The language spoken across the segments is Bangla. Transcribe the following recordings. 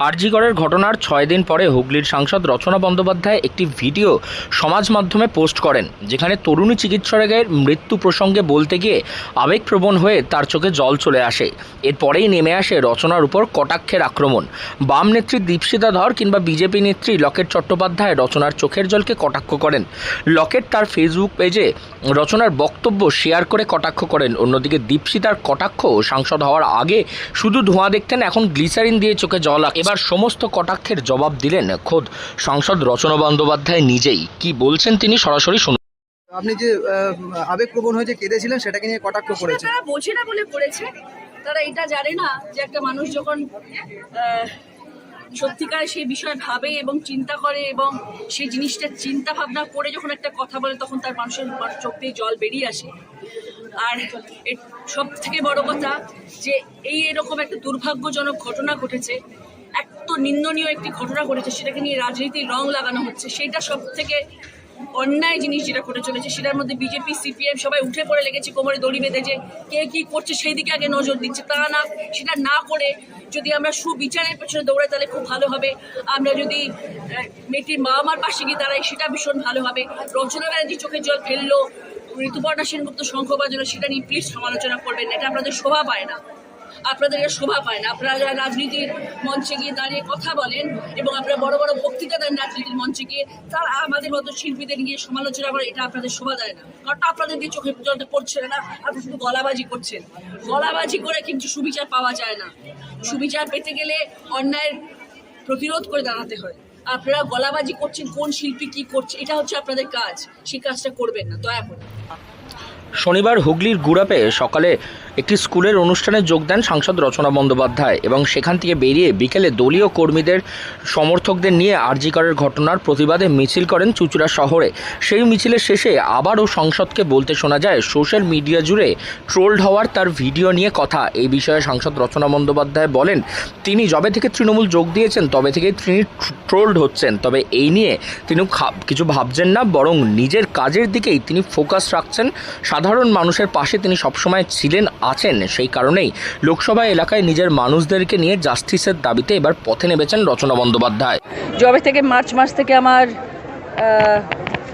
আরজি করের ঘটনার ৬ দিন পরে হুগলির সাংসদ রচনা বন্দ্যোপাধ্যায় একটি ভিডিও সমাজ মাধ্যমে পোস্ট করেন, যেখানে তরুণী চিকিৎসকের মৃত্যু প্রসঙ্গে বলতে গিয়ে আবেগপ্রবণ হয়ে তার চোখে জল চলে আসে। এরপরেই নেমে আসে রচনার উপর কটাক্ষের আক্রমণ। বাম নেত্রী দীপশিতা ধর কিংবা বিজেপি নেত্রী লকেট চট্টোপাধ্যায় রচনার চোখের জলকে কটাক্ষ করেন। লকেট তার ফেসবুক পেজে রচনার বক্তব্য শেয়ার করে কটাক্ষ করেন। অন্যদিকে দীপশিতার কটাক্ষ, সাংসদ হওয়ার আগে শুধু ধোঁয়া দেখতেন, এখন গ্লিসারিন দিয়ে চোখে জল আসে। এবার সমস্ত কটাক্ষের জবাব দিলেন খোদ সাংসদ রচনা বন্দ্যোপাধ্যায় নিজেই। কি বলছেন তিনি সরাসরি শুনুন। আপনি যে আবেগপ্রবণ হয়ে যে কেঁদেছিলেন সেটাকে নিয়ে কটাক্ষ করেছে। তারা বোঝে না বলে করেছে, তারা এটা জানে না যে একটা মানুষ যখন সত্যিকার সেই বিষয় ভাবে এবং চিন্তা করে এবং সেই জিনিসটা চিন্তা ভাবনা করে যখন একটা কথা বলে তখন তার মানুষের চোখ দিয়ে জল বেরিয়ে আসে। আর সব থেকে বড় কথা যে এরকম একটা দুর্ভাগ্যজনক ঘটনা ঘটেছে, এত নিন্দনীয় একটি ঘটনা ঘটেছে, সেটাকে নিয়ে রাজনীতির রং লাগানো হচ্ছে। সেইটা সব থেকে অন্যায় জিনিস যেটা ঘটে চলেছে। সেটার মধ্যে বিজেপি, সিপিএম সবাই উঠে পড়ে লেগেছে কোমরে দড়ি বেঁধে যে কে কি করছে সেই দিকে আগে নজর দিচ্ছে। তা না, সেটা না করে যদি আমরা সুবিচারের পেছনে দৌড়াই তাহলে খুব ভালো হবে। আমরা যদি মেয়েটির মা আমার পাশে গিয়ে দাঁড়াই সেটা ভীষণ ভালো হবে। রচনা ব্যানার্জি চোখের জল ফেললো, ঋতুপর্ণা সেনগুপ্ত শঙ্খ বাজানো, সেটা নিয়ে প্লিজ সমালোচনা করবেন। এটা আপনাদের শোভা পায় না, আপনাদের এটা শোভা পায় না। আপনারা যারা রাজনীতির মঞ্চে গিয়ে দাঁড়িয়ে কথা বলেন এবং আপনারা বড় বড় বক্তৃতা দেন রাজনীতির মঞ্চে গিয়ে, তারা আমাদের মতো শিল্পীদের নিয়ে সমালোচনা করে, এটা আপনাদের শোভা দেয় না। কারণ আপনাদের দিয়ে চোখের জলটা পড়ছে না, আপনি শুধু গলাবাজি করছেন। গলাবাজি করে কিন্তু সুবিচার পাওয়া যায় না। সুবিচার পেতে গেলে অন্যায়ের প্রতিরোধ করে দাঁড়াতে হয়। আপনারা গলাবাজি করছেন কোন শিল্পী কি করছে, এটা হচ্ছে আপনাদের কাজ। সেই কাজটা করবেন না দয়া করে। শনিবার হুগলির গুড়াপে সকালে একটি স্কুলের অনুষ্ঠানে যোগ দেন সাংসদ রচনা বন্দ্যোপাধ্যায় এবং সেখান থেকে বেরিয়ে বিকেলে দলীয় কর্মীদের সমর্থকদের নিয়ে আরজি করের ঘটনার প্রতিবাদে মিছিল করেন চুঁচুড়া শহরে। সেই মিছিলের শেষে আবারও সংসদকে বলতে শোনা যায় সোশ্যাল মিডিয়া জুড়ে ট্রোলড হওয়ার তার ভিডিও নিয়ে কথা। এই বিষয়ে সাংসদ রচনা বন্দ্যোপাধ্যায় বলেন, তিনি যবে থেকে তৃণমূল যোগ দিয়েছেন তবে থেকেই তিনি ট্রোলড হচ্ছেন। তবে এই নিয়ে তিনি কিছু ভাবছেন না, বরং নিজের কাজের দিকেই তিনি ফোকাস রাখছেন। সাধারণ মানুষের পাশে তিনি সবসময় আছেন। সেই কারণেই লোকসভা এলাকায় নিজের মানুষদেরকে নিয়ে জাস্টিসের দাবিতে এবার পথে নেমেছেন রচনা বন্দ্যোপাধ্যায়। যবে থেকে মার্চ মাস থেকে আমার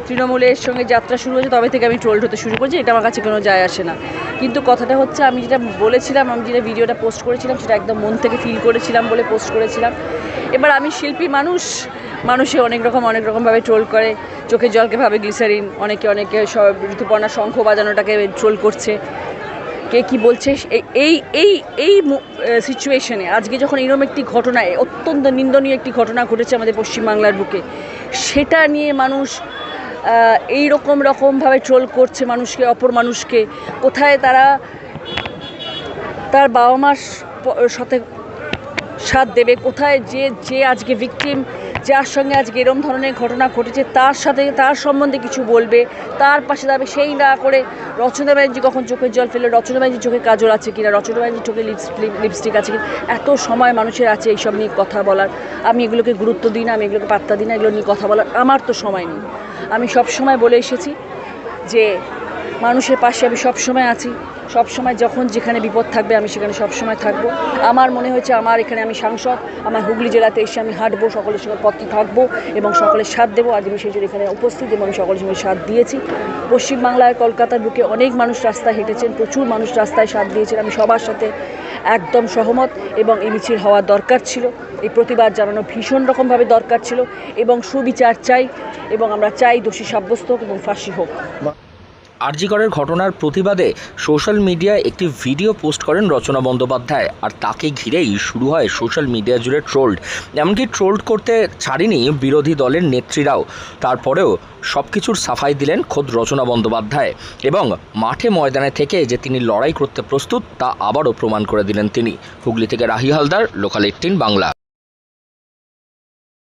তৃণমূলের সঙ্গে যাত্রা শুরু হয়েছে তবে থেকে আমি ট্রোলড হতে শুরু করেছি। এটা আমার কাছে কোনো যায় আসে না। কিন্তু কথাটা হচ্ছে, আমি যেটা বলেছিলাম, আমি যেটা ভিডিওটা পোস্ট করেছিলাম সেটা একদম মন থেকে ফিল করেছিলাম বলে পোস্ট করেছিলাম। এবার আমি শিল্পী মানুষে অনেক রকমভাবে ট্রোল করে, চোখের জলকে ভাবে গ্লিসারিন, অনেকে সব ঋতুপর্ণা শঙ্খ বাজানোটাকে ট্রোল করছে, কে কী বলছে। এই সিচুয়েশনে আজকে যখন এরকম একটি ঘটনায়, অত্যন্ত নিন্দনীয় একটি ঘটনা ঘটেছে আমাদের পশ্চিমবাংলার বুকে, সেটা নিয়ে মানুষ এই রকমভাবে ট্রোল করছে মানুষকে, অপর মানুষকে। কোথায় তারা তার বাবা মার সাথে সাথ দেবে, কোথায় যে আজকে ভিকটিম, যার সঙ্গে আজকে এরম ধরনের ঘটনা ঘটেছে তার সম্বন্ধে কিছু বলবে, তার পাশে দাঁড়াবে। সেই না করে রচনা ব্যানার্জি কখন চোখের জল ফেলে, রচনা ব্যানার্জির চোখে কাজল আছে কিনা, রচনা ব্যানার্জির চোখে লিপস্টিক আছে কিনা, এত সময় মানুষের আছে এইসব নিয়ে কথা বলার। আমি এগুলোকে গুরুত্ব দিই না, আমি এগুলোকে পাত্তা দিই না, এগুলো নিয়ে কথা বলার আমার তো সময় নেই। আমি সব সময় বলে এসেছি যে মানুষের পাশে আমি সবসময় আছি। সবসময় যখন যেখানে বিপদ থাকবে আমি সেখানে সবসময় থাকবো। আমার মনে হয়েছে আমার এখানে আমি সাংসদ, আমার হুগলি জেলাতে এসে আমি হাঁটবো, সকলের সঙ্গে পথে থাকবো এবং সকলের সাথ দেবো। আজ আমি সেই জন্য এখানে উপস্থিত এবং আমি সকলের সঙ্গে সাথ দিয়েছি। পশ্চিমবাংলায় কলকাতার বুকে অনেক মানুষ রাস্তায় হেঁটেছেন, প্রচুর মানুষ রাস্তায় সাথ দিয়েছেন। আমি সবার সাথে একদম সহমত এবং এই মিছিল হওয়া দরকার ছিল, এই প্রতিবাদ জানানো ভীষণ রকমভাবে দরকার ছিল এবং সুবিচার চাই এবং আমরা চাই দোষী সাব্যস্ত হোক এবং ফাঁসি হোক। আরজি করের ঘটনার প্রতিবাদে সোশ্যাল মিডিয়ায় একটি ভিডিও পোস্ট করেন রচনা বন্দ্যোপাধ্যায়, আর তাকে ঘিরেই শুরু হয় সোশ্যাল মিডিয়া জুড়ে ট্রোলড। এমনকি ট্রোলড করতে ছাড়েনি বিরোধী দলের নেত্রীরাও। তারপরেও সব কিছুর সাফাই দিলেন খোদ রচনা বন্দ্যোপাধ্যায় এবং মাঠে ময়দানে থেকে যে তিনি লড়াই করতে প্রস্তুত তা আবারও প্রমাণ করে দিলেন তিনি। হুগলি থেকে রাহি হালদার, লোকাল 18 বাংলা।